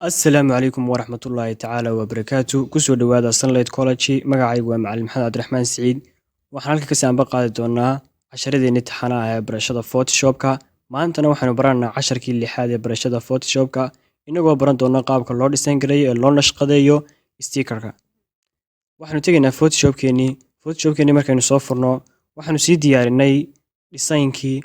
Asalaamu calaykum waraxmatullaahi tacaala wabarakaatu kusoo dhawaada Sunlight College magacaygu waa macalin maxamed cabdiraxmaan siciid waxaan halka kasii anba qaadi doonaa casharadeenii taxanaha ee barashada Photoshopka maantana waxaanu baranaa casharkii lixaad ee barashada Photoshopka inagoo baran doona qaabka loo design gareeyo ee loo nashqadeeyo stickerka waxaanu tegaynaa Photoshopkeenii markaynu soo furno waxaanu sii diyaarinay designkii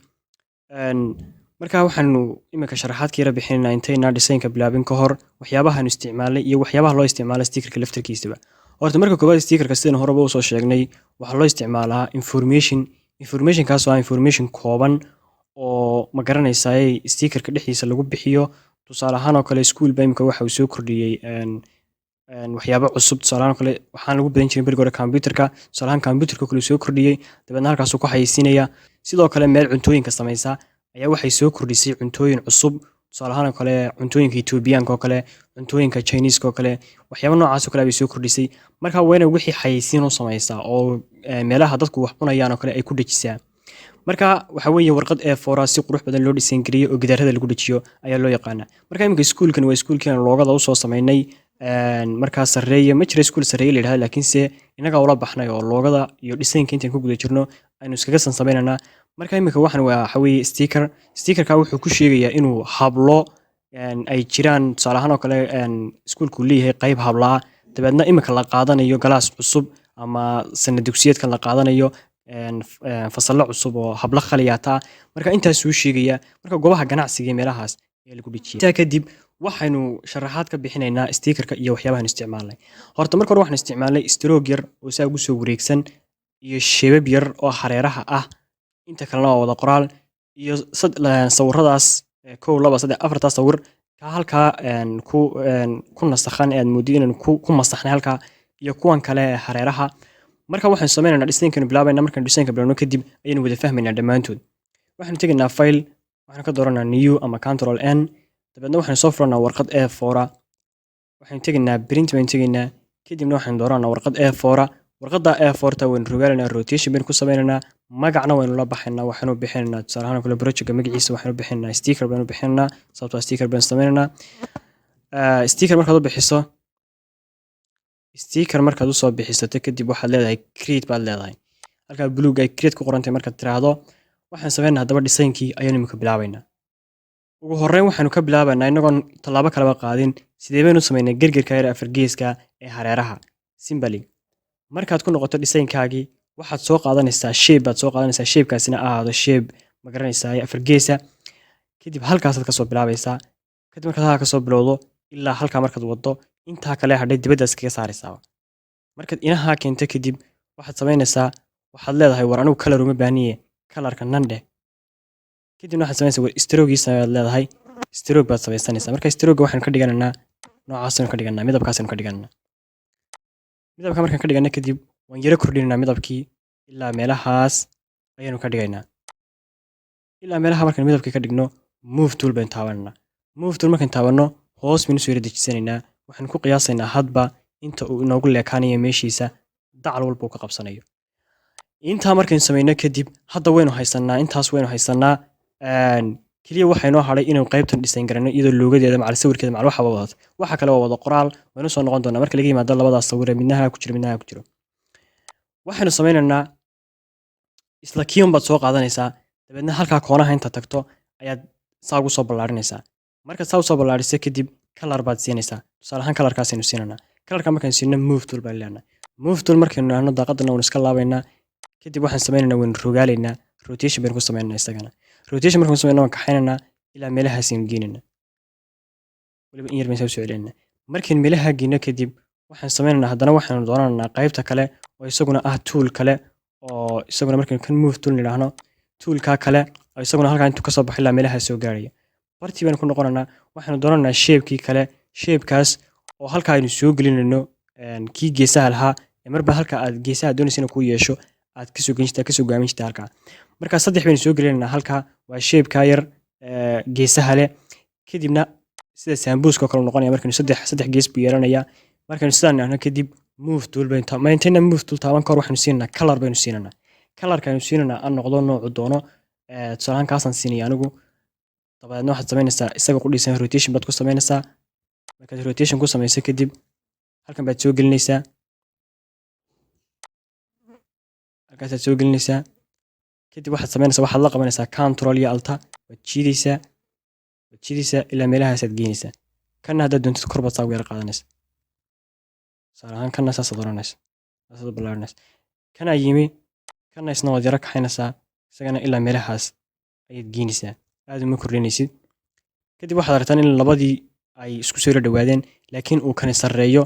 marka waxaanu imika sharaxaadka yara bixinaynaa intayna designka bilaabin ka hor waxyaabahan isticmaalay iyo waxyaabaha loo isticmaalay stickerka laftarkiisaba horta marka koobaad stickerka sidaan horeba u soo sheegnay waxa loo isticmaalaa information kaas oo ah information kooban oo ma garanaysaa stickerka dhexdiisa lagu bixiyo tusaale ahaan oo kale school ba imika waxa uu soo kordhiyay waxyaabo cusub tusaale ahaan kale waxaan lagu badan jiray bariga computerka tusaale ahaan computerka kale soo kordhiyay dabeedna halkaas uu ku xayeysiinaya sidoo kale meel cuntooyinka samaysa ayaa waxay soo kordhisay cuntooyin cusub tusaale ahaan kale cuntooyinka Ethiopian oo kale cuntooyinka Chinese oo kale waxyaabo noocaas oo kale ay soo kordhisay marka wayna wixii xayeysiin u samaysaa oo meelaha dadku wax cunayaan oo kale ay ku dhajisaa marka waxa weeye warqad A4 si qurux badan loo design gareeyo oo gidaarada lagu dhajiyo ayaa loo yaqaanaa marka imika iskuulkan waa iskuulkan loogada u soo sameynay marka sareeyo ma jira iskuul sareeyo la yiraahdo laakiin se inaga ula baxnay oo loogada iyo design intaan ku guda jirno aynu iskaga sameynana marka imika waxan waxa weeye stickerka wuxuu ku sheegayaa inuu hablo ay jiraan tusaale ahaan oo kale iskuulku leeyahay qayb hablaa dabeedna imika la qaadanayo galaas cusub ama sanad dugsiyeedkan la qaadanayo fasalo cusub oo habla khaliyata marka intaas uu sheegaya marka goobaha ganacsiga ee meelahaas ee lagu dhijiyay inta kadib waxaanu sharaxaad ka bixinaynaa stickerka iyo waxyaabahan isticmaalnay horta marka hore waxaan isticmaalnay stroke yar oo saa ugu soo wareegsan iyo shaybab yar oo hareeraha ah inta kalena waa wada qoraal iyo sawiradaas 1 2 3 4 sawir ka halka ku nasakhan aad moodid inaan ku masaxnay halka iyo kuwan kale hareeraha marka waxaan sameeynaa design-kan bilaabayna markaan design-ka bilaabno kadib ayaynu wada fahmaynaa dhamaantood waxaan tegaynaa file waxaan ka dooranaa new ama control n dabeedna waxaan soo furanaa warqad A4 waxaan tegaynaa print baan tegaynaa kadibna waxaan dooranaa warqad A4 warqada A4 ta waan rogalanaa rotation baan ku sameeynaa magacna waynu la baxaynaa waxaanu bixinaynaa tusaale ahaan kale project magaciisa waxaanu bixinaynaa sticker baan bixinaynaa sababtoo sticker baan sameeynaa sticker markaad u soo bixisato kadib waxaad leedahay create baad leedahay halka buluug ay create ku qorantay markaad tiraahdo waxaan sameeynaa hadaba design-kii ayaynu imika bilaabaynaa ugu horreyn waxaanu ka bilaabaynaa inagoon tallaabo kaleba qaadin sidee baynu sameynaa gargarka yar afar geeska ee hareeraha simply markaad ku noqoto design-kaagii waxaad soo qaadanaysaa shape-kaasina ahaado shape ma garanaysaa afar geesa kadib halkaasaad ka soo bilaabaysaa kadib markaad halkaa ka soo bilowdo ilaa halkaa markaad wado intaa kale hadhay dibaddaas kaga saaraysaa markaad inaha keento kadib waxaad samaynaysaa waxaad leedahay war anigu color uma baahniye colorka nandhe kadib waxaad samaynaysaa war stroke-giisa aad leedahay stroke baad samaysanaysaa marka stroke waxaan ka dhiganaynaa noocaasaan ka dhiganaa midabkaasaan ka dhiganaa midabka markaan ka dhigana kadib waan yara kordhinaynaa midabkii ilaa meelahaas ayaanu ka dhigaynaa ilaa meelaha markaan midabkii ka dhigno move tool baan taabanaa move tool markaan taabanno hoos baynu soo yara dejisanaynaa waxaan ku qiyaasaynaa hadba inta uu inoogu leekaanayo meeshiisa dacal walba uu ka qabsanayo intaa markaan samayno kadib hadda waynu haysanaa kaliya waxaa inoo hadhay inaynu qaybtan design garano iyadoo loogadeeda macal sawirkeeda macal waxa wadato waxa kale waa wada qoraal waynu soo noqon doonaa marka laga yimaado labadaas sawir ee midnaha ku jiro waxaanu sameynaynaa isla kiyon baad soo qaadanaysaa dabeedna halkaa koonaha inta tagto ayaad saa ugu soo ballaarinaysaa markaad saa u soo ballaariso kadib color baad siinaysaa tusaale ahaan colorkaasaynu siinaynaa colorka markaan siino move tool baan leenahay move tool markaynu nahno daaqadana waynu iska laabaynaa kadib waxaan sameynaynaa waynu rogaalaynaa rotation baynu ku sameynaynaa isagana rotation markaan sameyno waan kaxaynaynaa ilaa meelahaasaynu geynaynaa waliba in yar baan soo celinaynaa markaan meelaha geyno kadib waxaan sameynaynaa haddana waxaanu doonanaynaa qaybta kale oo isaguna ah tool kale oo isaguna markaan kan move tool nidhaahno toolka kale oo isaguna halkaa intuu kasoo baxay ilaa meelaha soo gaaraya bartii baynu ku noqonaynaa waxaanu doonanaynaa shape-kii kale shape-kaas oo halkaa aynu soo gelinayno kii geesaha lahaa marba halka aad geesaha doonaysa inuu ku yeesho aad kasoo gaamin jirta halkaa markaa 3 baynu soo gelinaynaa halkaa waa shape-ka yar geesaha leh kadibna sida sambuuska oo kale noqonaya markaynu 3 gees buu yeelanayaa markaynu sidaan nahno kadib move tool baynu move tool taaban kor waxaanu siinanaa color baynu siinanaa colorkaaynu siinanaa aan noqdo noocu doono tusaale ahaan kaasaan siinaya anigu dabadeedna waxaad samaynaysaa isaga ku dhisan rotation baad ku samaynaysaa markaad rotation ku samayso kadib halkan baad soo gelinaysaa, halkaasaad soo gelinaysaa. kadib waxaad samaynaysaa, waxaad la qabanaysaa control iyo alta, waad jiidaysaa ilaa meelahaasaad geynaysaa. kanna haddaad doontid kor baad saa ugu yara qaadanaysa, tusaale ahaan kanna saasaad oranaysa, saasaad u ballaarinaysa. kanaa yimi, kanna isna waad yara kaxaynaysaa, isagana ilaa meelahaas ayaad geynaysaa, aad uma kordhinaysid. kadib waxaad aragtaan in labadii ay isku soo yara dhawaadeen, laakiin uu kani sarreeyo.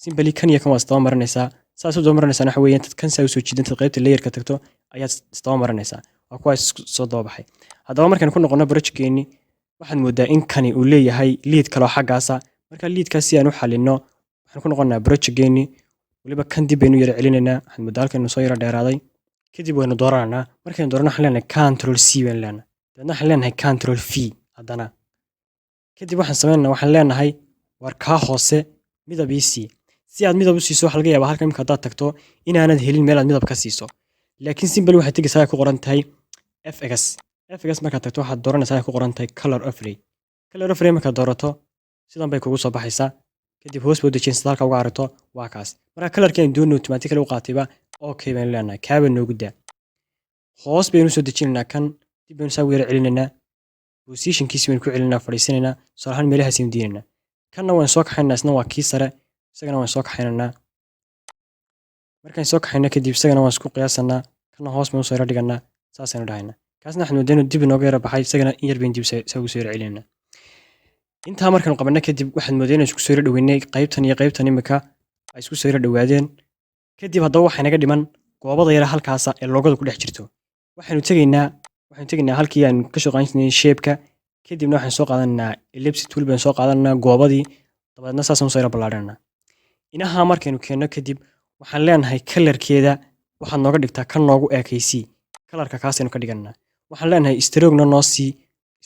simply kan iyo kan waad isdaba marinaysaa. saas u daba marinaysaa waxa weeye intaad kan saa usoo jiido, intaad qaybta layerka tagto ayaad isdaba marinaysaa. waa kuwaas soo daba baxay. haddaba markaan ku noqono projectkeeni, waxaad moodaa in kani uu leeyahay lead kaloo xaggaasa. marka leadkaas si aan u xalino, waxaan ku noqonaa projectkeeni, weliba kan dib baynu yara celinaynaa. waxaad moodaa halkan soo yara dheeraaday. kadib waynu doorananaa. markaynu doorano waxaan leenahay control c baynu leenahay, dabeedna waxaan leenahay control v haddana. kadib waxaan samaynaa, waxaan leenahay war kaa hoose midab ii sii. si aad midab u siiso waxaa laga yaabaa halkan imika haddaad tagto inaanad helin meel aad midab ka siiso, laakiin simply waxaad tegaysaa ay ku qoran tahay fx markaad tagto waxaad dooranaysaa ay ku qoran tahay color overlay markaad doorato sidan bay kugu soo baxaysaa. kadib hoos buu dejinaysaa, halka uga aragto waa kaas. marka colorkii aan doonno automatically u qaatayba okay baynu leenahay, kaaba noogu daa. hoos baynu soo dejinaynaa kan, dib baynu saa ugu yara celinaynaa, positionkiisi baynu ku celinaynaa, fadhiisanaynaa, tusaale ahaan meelahaas aynu diinaynaa. kanna waan soo kaxaynaa, isna waa kii sare, isagana waan soo kaxaynaynaa. markaan soo kaxayno kadib isagana waan isku qiyaasanaa, kanna hoos baynu soo yara dhiganaa, saasaynu dhahaynaa. kaasna waxaan moodaa inuu dib inooga yara baxay, isagana in yar baynu dib saa ugu soo yara celinaynaa. intaa markaan qabanno kadib waxaad moodaa inaan isku soo yara dhaweynay qaybtan iyo qaybtan imika ay isku soo yara dhawaadeen. kadib haddaba waxaa naga dhiman goobada yara halkaasa ee loogada ku dhex jirto. waxaanu tegaynaa halkii aan ka shaqayn jirnay shape-ka. kadibna waxaan soo qaadanaa ellipse tool baan soo qaadanaa goobadii, dabeedna saasaan usoo yara ballaarinaa. inaha markaynu keenno kadib waxaan leenahay kalarkeeda waxaad nooga dhigtaa kan noogu eekaysii, kalarka kaasaynu ka dhiganaa. waxaan leenahay stroke-na noo sii,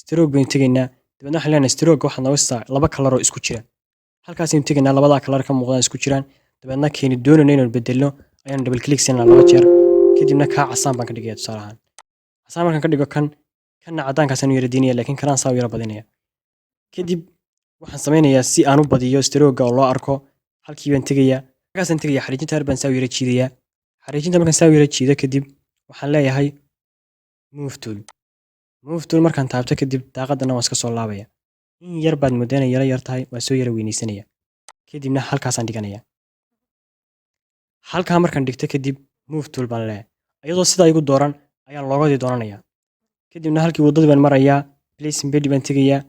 stroke baynu tegaynaa, dabeedna waxaan leenahay stroke waxaad nooga siisaa laba kalar oo isku jira. halkaasaynu tegaynaa, labadaa kalar ka muuqdaan isku jiraan, dabeedna keeni doonayno inaynu bedelno ayaanu double click siinaa 2 jeer. kadibna kaa casaan baan ka dhigayaa, tusaale ahaan casaan markaan ka dhigo kanna caddaankaasaan u yara diinaya, laakiin kanaan saa u yara badinaya. kadib waxaan samaynayaa si aan u badiyo stroke oo loo arko, halkii baan tegayaa, halkaasaan tegayaa xariijinta har baan saa u yara jiidayaa. xariijinta markaan saa u yara jiido kadib waxaan leeyahay move tool markaan taabto kadib daaqadana waan iska soo laabaya. in yar baad moodaa inay yara tahay, waa soo yara weynaysanaya. kadibna halkaasaan dhiganaya. halkaa markaan dhigto kadib move tool baan leeyahay, iyadoo sidaa igu dooran ayaan loogadii doonanayaa. kadibna halkii waddadii baan marayaa, place embed baan tegayaa.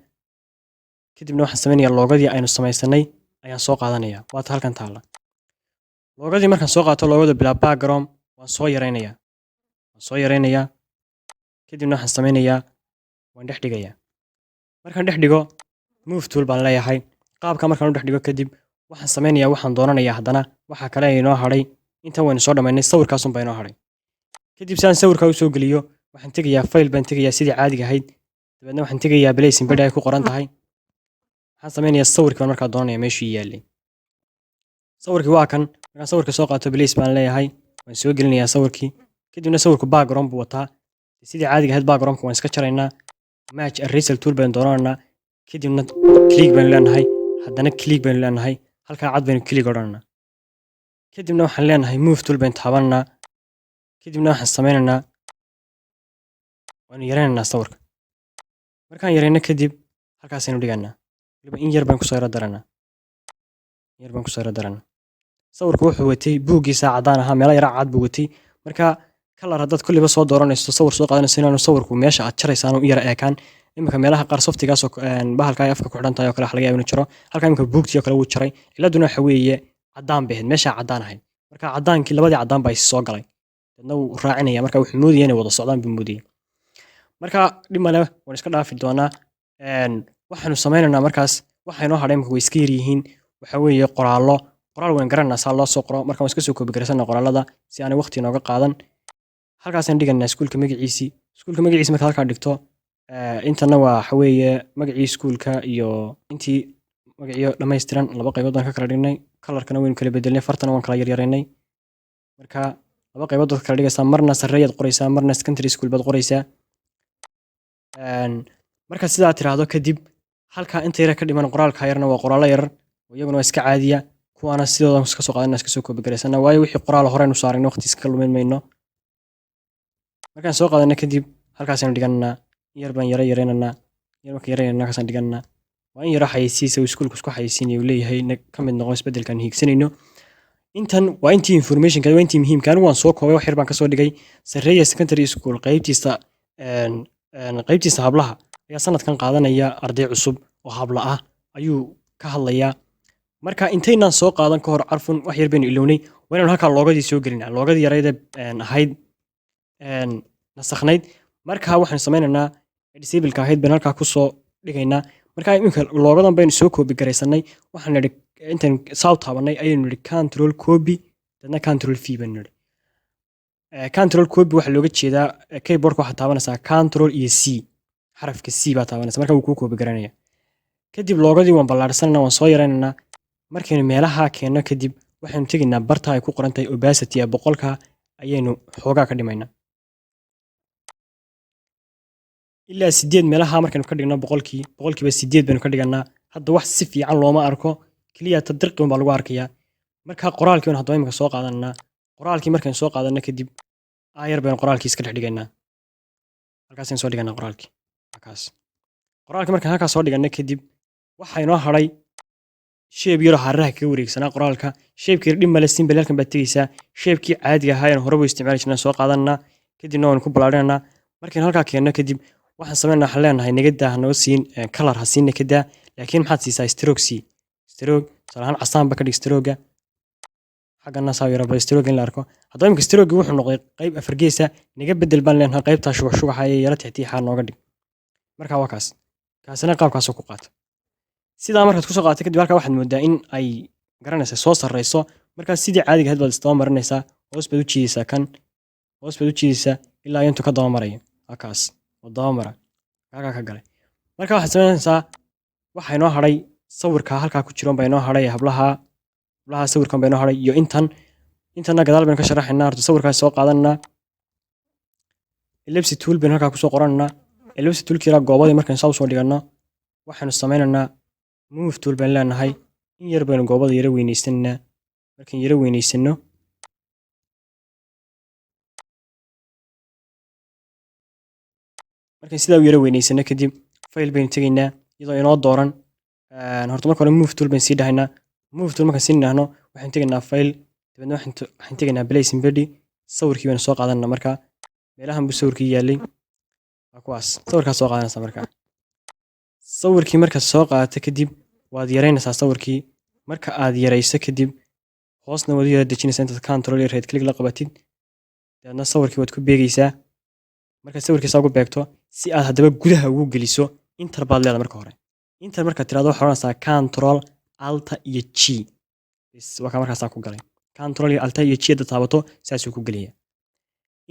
kadibna waxaan samaynayaa loogadii aynu samaysanay ayaan soo qaadanayaa, waata halkan taalla. loogadii markaan soo qaato, loogada bilaa background waan soo yaraynayaa. kadibna waxaan samaynayaa, waan dhex dhigayaa. markaan dhex dhigo move tool baan leeyahay. qaabka markaan u dhex dhigo kadib waxaan samaynayaa, waxaan doonanayaa haddana waxa kale ee inoo hadhay. intan waynu soo dhammaynay, sawirkaasun baa inoo hadhay. kadib si aan sawirkaa u soo geliyo waxaan tegayaa file baan tegayaa sidii caadiga ahayd, dabeedna waxaan tegayaa place embed ay ku qoran tahay. waxaan samaynayaa sawirkii baan markaa doonaya meeshuu yaallay. sawirkii waa kan. markaan sawirka soo qaato place baan leeyahay, waan soo gelinayaa sawirkii. kadibna sawirku background buu wataa, sidii caadiga ahayd backgroundka waan iska jaraynaa. match eraser tool baan doonanaa. kadibna click baynu leenahay, haddana click baynu leenahay, halkaa cad baynu click odhananaa. kadibna waxaan leenahay move tool baynu taabananaa. kadibna waxaan samaynaynaa, waanu yaraynaynaa sawirka. markaan yarayno kadib halkaasaynu dhiganaa, waliba in yar baan kusoo yara daranaa, sawirku wuxuu watay buuggiisa caddaan ahaa, meelo yara cad buu watay. marka kalar haddaad kulliba soo dooranayso, sawir soo qaadanayso, inaanu sawirku meesha aad jaraysaan u yara eekaan. imika meelaha qaar softigaasoo bahalka ay afka ku xidhan tahay oo kale wax laga yaaba inuu jaro. halkaa imika buugtii oo kale wuu jaray. ciladuna waxa weeye caddaan bay ahayd, meeshaa caddaan ahayd. marka caddaankii labadii caddaan baa is soo galay, dadna wuu raacinaya. marka wuxuu moodaya inay wada socdaan buu moodaya. marka dhib male, waan iska dhaafi doonaa. waxaanu samaynaynaa markaas, waxa inoo hadhay imika way iska yaryihiin. waxa weeye qoraal waan garanaa saa loo soo qoro. marka waan iska soo koobigaraysanaa qoraalada si aanay waqti inooga qaadan. halkaasaan dhiganaa iskuulka magaciisii. marka halkaa dhigto, intana waa waxa weeye magacii iskuulka iyo intii magaciyo dhammaystiran. 2 qaybood baan ka kala dhignay, kalarkana waynu kala bedelnay, fartana waan kala yaryaraynay. marka 2 qaybood baad kala dhigaysaa, marna sarreeyaad qoraysaa, marna secondary school baad qoraysaa. marka sidaa tiraahdo kadib halkaa inta yara ka dhiman qoraalka yarna waa qoraallo yarar, iyaguna waa iska caadiya kuwaana sidoodan iska soo qaadanaa iska soo koobi garaysana waayo wixii qoraal horeynu saarayno waqti iska lumin mayno markaan soo qaadana kadib halkaasaynu dhigananaa in yar baan yareynanaa yar marka yareynanaa halkaasaan dhigananaa waa in yaro xayeysiisa uu iskuulka isku xayeysiinaya uu leeyahay ka mid noqon isbeddelkan hiigsanayno intan waa intii informationka waa intii muhiimka anigu waan soo koobay wax yar baan kasoo dhigay Sareeya Secondary School qaybtiisa hablaha ayaa sanadkan qaadanaya arday cusub oo habla ah ayuu ka hadlayaa marka intaynaan soo qaadan ka hor carfun wax yar baynu ilownay waa inaan halkaa loogadii soo gelinaa loogadii yarayda ahayd nasakhnayd marka waxaan sameynaynaa disableka ahayd baan halkaa kusoo dhigaynaa marka iminka loogadan baynu soo koobi garaysanay waxaan nidhi intaan saa u taabanay ayaynu nidhi control copy dadna control v baynu nidhi control copy waxaa looga jeedaa keyboardka waxaa taabanaysaa control iyo c xarafka c baa taabanaysa marka wuu kuu koobi garanaya kadib loogadii waan ballaarsananaa waan soo yaraynaynaa markaynu meelaha keenno kadib waxaynu tegaynaa barta ay ku qoran tahay opacity ee 100ka ayaynu xoogaa ka dhimaynaa ilaa 8 meelaha markaynu ka dhigno boqolkiiba 8 baynu ka dhiganaa hadda wax si fiican looma arko kaliya tadirqi baa lagu arkayaa marka qoraalkii haddaba imika soo qaadanaa qoraalkii markaynu soo qaadano kadib ayar baynu qoraalkii iska dhex dhigaynaa halkaasaynu soo dhiganaa qoraalkii qoraalkii markaan halkaas soo dhigana kadib waxaa inoo hadhay sheeb yaro haaraha kaga wareegsanaa qoraalka sheebkii dhib male simbal halkan baad tegaysaa sheebkii caadiga ahaa aan horeba isticmaali jirnay soo qaadanaa kadibna waan ku ballaarinanaa markaynu halkaa keenno kadib waxaan sameynaa waxaan leenahay nagadaa hanoo siin color ha siin nakadaa laakiin maxaad siisaa stroke tusaale ahaan casaanba ka dhig strooga xaggana saa yaro stroke in la arko haddaba imika stroke wuxuu noqday qayb afar geesa naga bedel baan leenahay qaybtaa shubaxa ee yara tixtiixaa nooga dhig marka waa kaasina qaabkaasoo ku qaata sidaa markaad kusoo qaatay kadib halkaa waxaad moodaa in ay garanaysa soo sarreyso markaa sidii caadiga ahayd baad isdaba marinaysaa hoos baad u jiidaysaa ilaa intuu ka daba marayo halkaas oo daba mara halkaa ka galay marka waxaad samaynaysaa waxaa inoo hadhay sawirka halkaa ku jiroon baa inoo hadhay hablaha sawirkan baa inoo hadhay iyo intanna gadaal baynu ka sharaxaynaa horta sawirkaas soo qaadanaa ellipse tool baynu halkaa kusoo qorananaa ellipse toolkiira goobadii markaynu saa usoo dhiganno waxaynu sameynaynaa move tool baan leenahay in yar baynu goobada yara weynaysananaa markaan yara weynaysano markaan sidaa u yara weynaysano kadib file baynu tegaynaa iyadoo inoo dooran horta marka hore move tool baynu sii dhahaynaa move tool markaan sii dhahno waxaan tegaynaa file dabeedna waxaan tegaynaa place embedy sawirkii baynu soo qaadanaa markaa meelahan buu sawirkii yaalay waa kuwaas sawirkaas soo qaadanaysaa markaa sawirkii markaad soo qaadato kadib waad yaraynaysaa sawirkii marka aad yarayso kadib hoosna waad u yara dejinaysaa intaad control iyo right click la qabatid dabeedna sawirkii waad ku beegaysaa markaad sawirkiisa ugu beegto si aad haddaba gudaha ugu geliso inter baad leedahay marka hore inter markaad tiraado waxaad oranaysaa control alta iyo g waa kaa markaasaa ku galay control iyo alta iyo g hadda taabato saasuu ku gelaya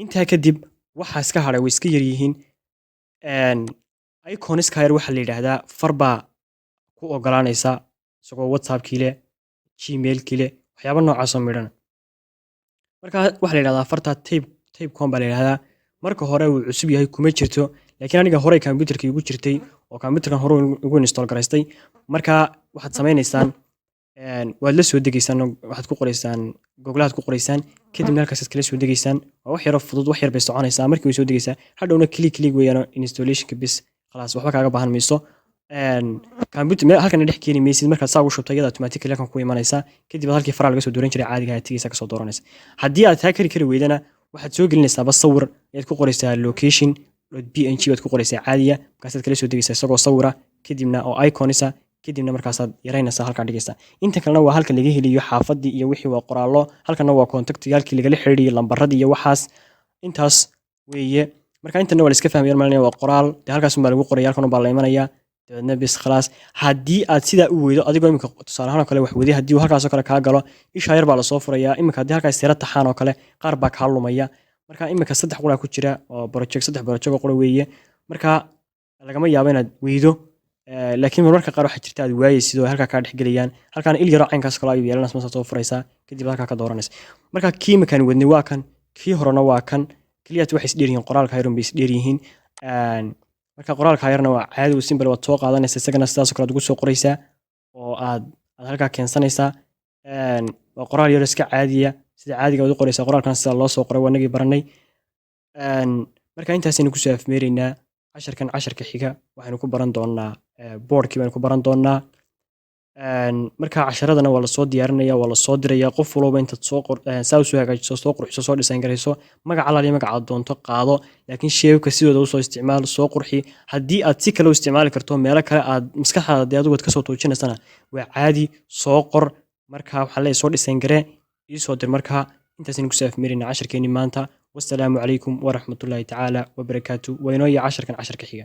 intaa kadib waxaa iska hadhay way iska yaryihiin iconiska yar waxaa la yidhaahdaa far baa ku ogolaanaysa isagoo whatsappkii leh gmailkii leh waxyaaba noocaasoo midhan marka waxaa la yidhahdaa farta tapecom baa la yidhahdaa marka hore uu cusub yahay kuma jirto laakiin aniga horey computerka igu jirtay oo computerkan hore ugu install garaystay marka waxaad sameynaysaan waad la soo degaysaan waxaad ku qoraysaan googlahaad ku qoraysaan kadibna halkaasaad kala soo degaysaan waa wax yaro fudud wax yar bay soconaysaa markii way soo degaysaa hadhowna click weeyaan installationka bis khalaas waxba kaaga baahan mayso computer halkan dhex keeni maysid markaad saa ugu shubto iyada automatically halkan ku imanaysaa kadib halkii faraa laga soo dooran jiray caadiga aad tigaysaa kasoo dooranaysa haddii aad taa kari weydana waxaad soo gelinaysaa bas sawir ayaad ku qoraysaa location.png baad ku qoraysaa caadiya markaasaad kala soo degaysaa isagoo sawira kadibna oo iconisa kadibna markaasaad yaraynaysaa halkaa dhigaysaa inta kalena waa halka laga heliyo xaafadii iyo wixii waa qoraallo halkana waa contactiga halkii lagala xiriiriyo lambaradii iyo waxaas intaas weeye marka intana waa la iska fahmaya malinaya waa qoraal dee halkaas unbaa lagu qoraya halkan unbaa la imanaya dabeedna bis khalaas haddii aad sidaa u weydo adigoo imika tusaale ahaan oo kale wax waday haddii uu halkaasoo kale kaa galo ishaa yar baa lasoo furayaa imika haddii halkaas sira taxaan oo kale qaar baa kaa lumaya marka imika 3 qura ku jira oo project 3 project qura weeye marka lagama yaabo inaad weydo laakiin mararka qaar waxa jirta aad waayaysid oo halka ka dhex galayaan halkan il yaro caynkaas kale ayuu yeelanaysaa ma soo furaysaa kadib halka ka dooranaysa marka kiimikan wadni waa kan kii horena waa kan kaliyaad waxay isdheerihiin qoraalka yarun bay isdheerihiin marka qoraalka yarna waa caadi u simple waad soo qaadanaysaa isagana sidaas oo kale aad ugu soo qoraysaa oo aad aad halkaa keensanaysaa. Waa qoraal yar iska caadiya sida caadiga aad u qoraysaa qoraalkan sida loo soo qoray wanagii baranay. Marka intaasaynu kusoo afmeeraynaa casharka xiga waxaynu ku baran doonaa boardkii baynu ku baran doonaa. Marka casharadana waa lasoo diyaarinaya waa lasoo diraya qof walba intaad saa usoo hagaajiso soo qurxiso soo design garayso magac alaal iyo magacaad doonto qaado, laakiin sheebabka sidooda usoo isticmaal soo qurxi. Haddii aad si kale u isticmaali karto meelo kale aad maskaxdaada dee adigu aad kasoo toojinaysana waa caadi soo qor. Marka waxaa leeyahay soo design garee iisoo dir. Marka intaasaynu kusoo afmeeraynaa casharkeennii maanta. Wassalaamu calaykum waraxmatullaahi tacaala wabarakaatu. Waa inoo iyo casharka xiga.